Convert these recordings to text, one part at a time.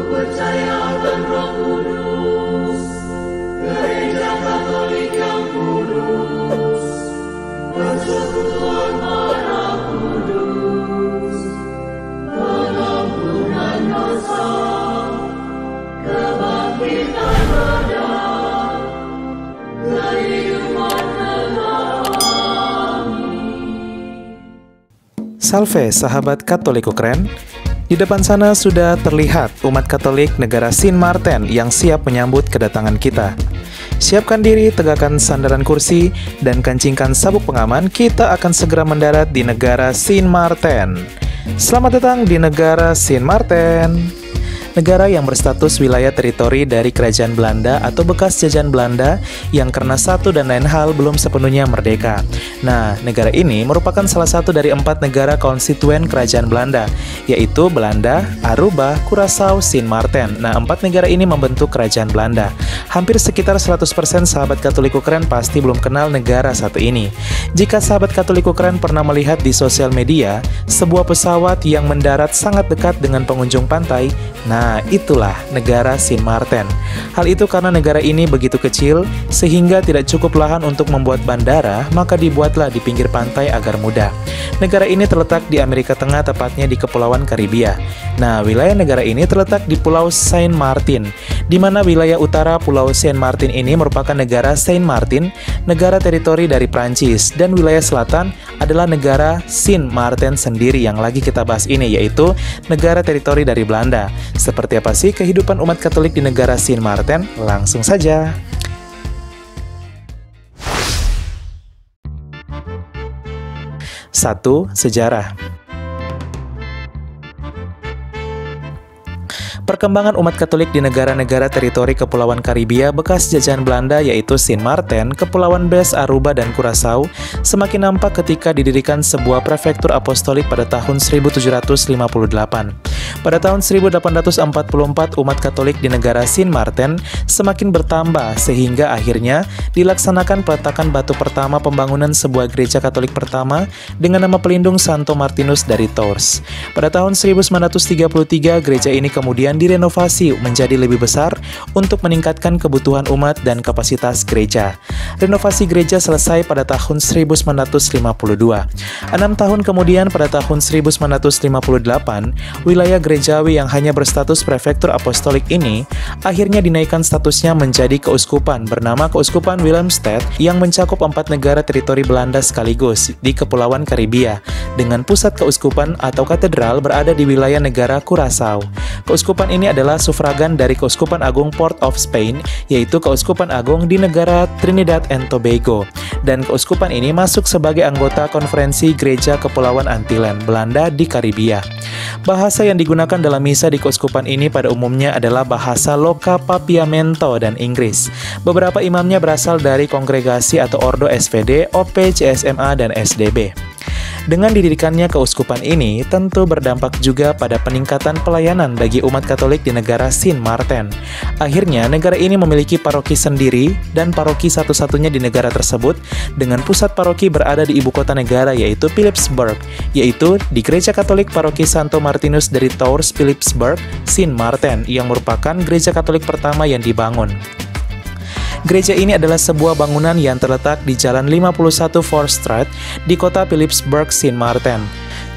percaya akan Roh Kudus, Gereja Katolik yang kudus, persekutuan darah kudus, pengampunan dosa, kebangkitan badan, kehidupan kekal. Salve sahabat Katoliko keren. Di depan sana sudah terlihat umat Katolik negara Sint Maarten yang siap menyambut kedatangan kita. Siapkan diri, tegakkan sandaran kursi, dan kencingkan sabuk pengaman. Kita akan segera mendarat di negara Sint Maarten. Selamat datang di negara Sint Maarten. Negara yang berstatus wilayah teritori dari Kerajaan Belanda atau bekas jajahan Belanda yang karena satu dan lain hal belum sepenuhnya merdeka. Nah, negara ini merupakan salah satu dari 4 negara konstituen Kerajaan Belanda, yaitu Belanda, Aruba, Curaçao, Sint Maarten. Nah, 4 negara ini membentuk Kerajaan Belanda. Hampir sekitar 100% sahabat Katoliko keren pasti belum kenal negara satu ini. Jika sahabat Katoliko keren pernah melihat di sosial media sebuah pesawat yang mendarat sangat dekat dengan pengunjung pantai, nah, itulah negara Sint Maarten. Hal itu karena negara ini begitu kecil, sehingga tidak cukup lahan untuk membuat bandara, maka dibuatlah di pinggir pantai agar mudah. Negara ini terletak di Amerika Tengah, tepatnya di Kepulauan Karibia. Nah, wilayah negara ini terletak di Pulau Saint Martin, di mana wilayah utara Pulau Saint Martin ini merupakan negara Saint Martin, negara teritori dari Prancis, dan wilayah selatan adalah negara Sint Maarten sendiri yang lagi kita bahas ini, yaitu negara teritori dari Belanda. Seperti apa sih kehidupan umat Katolik di negara Sint Maarten? Langsung saja. Satu, sejarah. Perkembangan umat Katolik di negara-negara teritori Kepulauan Karibia bekas jajahan Belanda yaitu Sint Maarten, Kepulauan Bes, Aruba, dan Curaçao semakin nampak ketika didirikan sebuah prefektur apostolik pada tahun 1758. Pada tahun 1844 umat Katolik di negara Sint Maarten semakin bertambah sehingga akhirnya dilaksanakan peletakan batu pertama pembangunan sebuah gereja Katolik pertama dengan nama pelindung Santo Martinus dari Tours. Pada tahun 1933 gereja ini kemudian direnovasi menjadi lebih besar untuk meningkatkan kebutuhan umat dan kapasitas gereja. Renovasi gereja selesai pada tahun 1952. 6 tahun kemudian pada tahun 1958, wilayah gerejawi yang hanya berstatus prefektur apostolik ini akhirnya dinaikkan statusnya menjadi keuskupan bernama Keuskupan Willemstad yang mencakup 4 negara teritori Belanda sekaligus di Kepulauan Karibia, dengan pusat keuskupan atau katedral berada di wilayah negara Curaçao. Keuskupan ini adalah sufragan dari Keuskupan Agung Port of Spain, yaitu Keuskupan Agung di negara Trinidad and Tobago. Dan keuskupan ini masuk sebagai anggota Konferensi Gereja Kepulauan Antillen, Belanda di Karibia. Bahasa yang digunakan dalam misa di keuskupan ini pada umumnya adalah bahasa Loka Papiamento dan Inggris. Beberapa imamnya berasal dari kongregasi atau ordo SPD, OP, CSMA, dan SDB. Dengan didirikannya keuskupan ini tentu berdampak juga pada peningkatan pelayanan bagi umat Katolik di negara Sint Maarten. Akhirnya negara ini memiliki paroki sendiri dan paroki satu-satunya di negara tersebut dengan pusat paroki berada di ibu kota negara yaitu Philipsburg, yaitu di Gereja Katolik Paroki Santo Martinus dari Tours Philipsburg, Sint Maarten yang merupakan gereja Katolik pertama yang dibangun. Gereja ini adalah sebuah bangunan yang terletak di Jalan 51 Voorstraat di kota Philipsburg, Sint Maarten.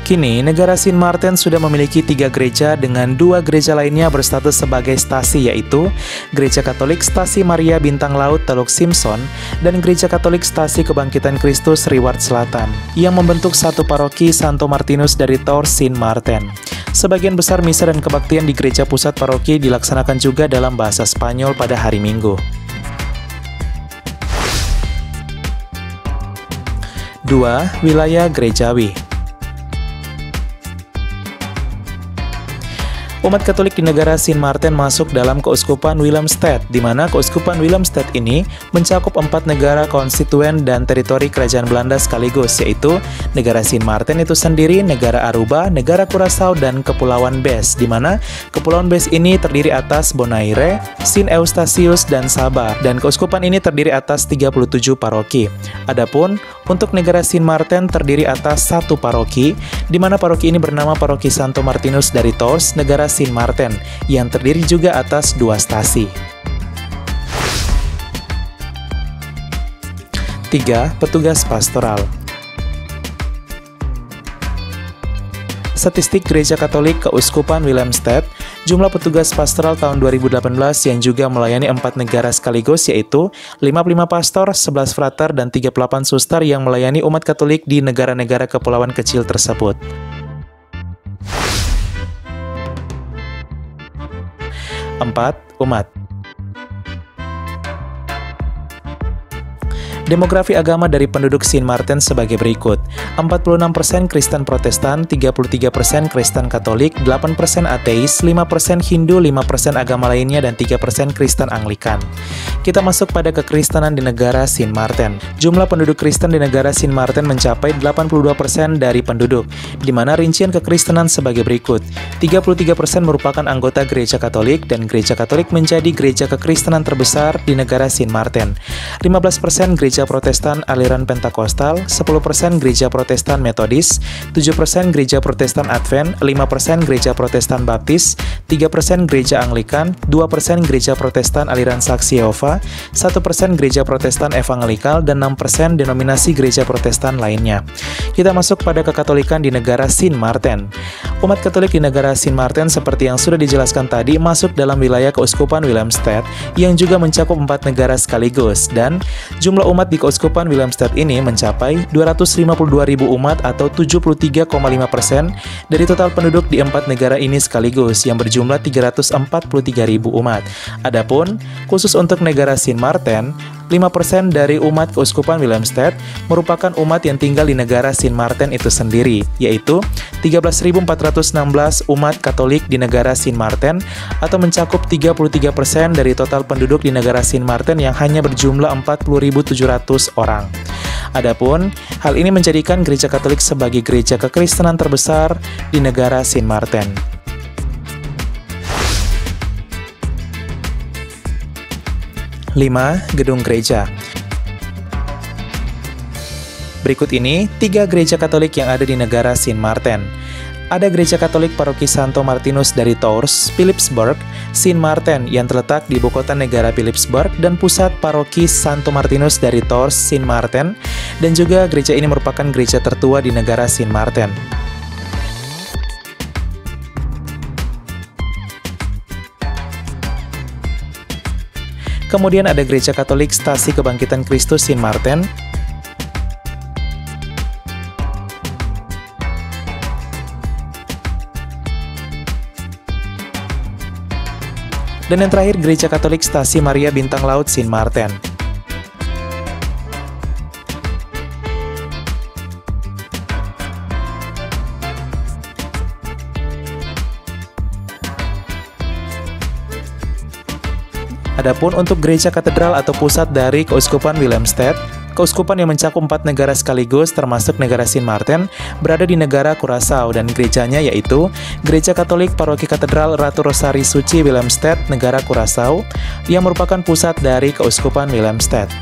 Kini, negara Sint Maarten sudah memiliki 3 gereja dengan 2 gereja lainnya berstatus sebagai stasi, yaitu Gereja Katolik Stasi Maria Bintang Laut Teluk Simpson dan Gereja Katolik Stasi Kebangkitan Kristus Reward Selatan, yang membentuk satu paroki Santo Martinus dari Tours Sint Maarten. Sebagian besar misa dan kebaktian di gereja pusat paroki dilaksanakan juga dalam bahasa Spanyol pada hari Minggu. 2. Wilayah gerejawi. Umat Katolik di negara Sint Maarten masuk dalam Keuskupan Willemstad, di mana Keuskupan Willemstad ini mencakup 4 negara konstituen dan teritori Kerajaan Belanda sekaligus, yaitu negara Sint Maarten itu sendiri, negara Aruba, negara Curaçao, dan Kepulauan Bes, di mana Kepulauan Bes ini terdiri atas Bonaire, Sint Eustatius, dan Saba, dan Keuskupan ini terdiri atas 37 paroki. Adapun untuk negara Sint Maarten terdiri atas 1 paroki, di mana paroki ini bernama Paroki Santo Martinus dari Tours, negara Sint Maarten, yang terdiri juga atas 2 stasi. 3. Petugas pastoral. Statistik Gereja Katolik Keuskupan Willemstad, jumlah petugas pastoral tahun 2018 yang juga melayani 4 negara sekaligus yaitu 55 pastor, 11 frater, dan 38 suster yang melayani umat Katolik di negara-negara kepulauan kecil tersebut. 4. Umat. Demografi agama dari penduduk Sint Maarten sebagai berikut: 46% Kristen Protestan, 33% Kristen Katolik, 8% ateis, 5% Hindu, 5% agama lainnya, dan 3% Kristen Anglikan. Kita masuk pada kekristenan di negara Sint Maarten. Jumlah penduduk Kristen di negara Sint Maarten mencapai 82% dari penduduk, di mana rincian kekristenan sebagai berikut: 33% merupakan anggota Gereja Katolik, dan Gereja Katolik menjadi gereja kekristenan terbesar di negara Sint Maarten. 15% Gereja Protestan aliran Pentakostal, 10% Gereja Protestan Metodis, 7% Gereja Protestan Advent, 5% Gereja Protestan Baptis, 3% Gereja Anglikan, 2% Gereja Protestan aliran Saksi Yehova, 1% Gereja Protestan Evangelikal, dan 6% denominasi Gereja Protestan lainnya. Kita masuk pada kekatolikan di negara Sint Maarten. Umat Katolik di negara Sint Maarten seperti yang sudah dijelaskan tadi masuk dalam wilayah Keuskupan Willemstad yang juga mencakup 4 negara sekaligus, dan jumlah umat di Keuskupan Willemstad ini mencapai 252.000 umat atau 73,5% dari total penduduk di 4 negara ini sekaligus yang berjumlah 343.000 umat. Adapun khusus untuk negara Sint Maarten, 5% dari umat Keuskupan Willemstad merupakan umat yang tinggal di negara Sint Maarten itu sendiri, yaitu 13.416 umat Katolik di negara Sint Maarten atau mencakup 33% dari total penduduk di negara Sint Maarten yang hanya berjumlah 40.700 orang. Adapun, hal ini menjadikan Gereja Katolik sebagai gereja kekristenan terbesar di negara Sint Maarten. 5. Gedung gereja. Berikut ini 3 gereja Katolik yang ada di negara Sint Maarten. Ada Gereja Katolik Paroki Santo Martinus dari Tours, Philipsburg, Sint Maarten yang terletak di ibu kota negara Philipsburg, dan pusat Paroki Santo Martinus dari Tours, Sint Maarten, dan juga gereja ini merupakan gereja tertua di negara Sint Maarten. Kemudian ada Gereja Katolik Stasi Kebangkitan Kristus Sint Maarten. Dan yang terakhir Gereja Katolik Stasi Maria Bintang Laut Sint Maarten. Adapun untuk gereja katedral atau pusat dari Keuskupan Willemstad, keuskupan yang mencakup 4 negara sekaligus termasuk negara Sint Maarten, berada di negara Curaçao, dan gerejanya yaitu Gereja Katolik Paroki Katedral Ratu Rosari Suci Willemstad, negara Curaçao, yang merupakan pusat dari Keuskupan Willemstad.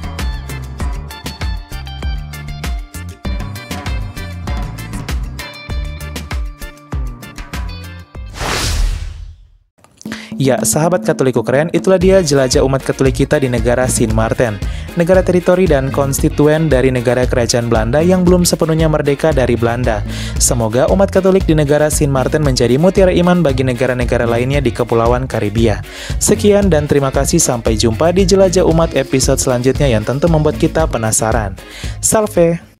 Ya, sahabat Katoliku keren, itulah dia jelajah umat Katolik kita di negara Sint Maarten, negara teritori dan konstituen dari negara kerajaan Belanda yang belum sepenuhnya merdeka dari Belanda. Semoga umat Katolik di negara Sint Maarten menjadi mutiara iman bagi negara-negara lainnya di Kepulauan Karibia. Sekian dan terima kasih, sampai jumpa di jelajah umat episode selanjutnya yang tentu membuat kita penasaran. Salve!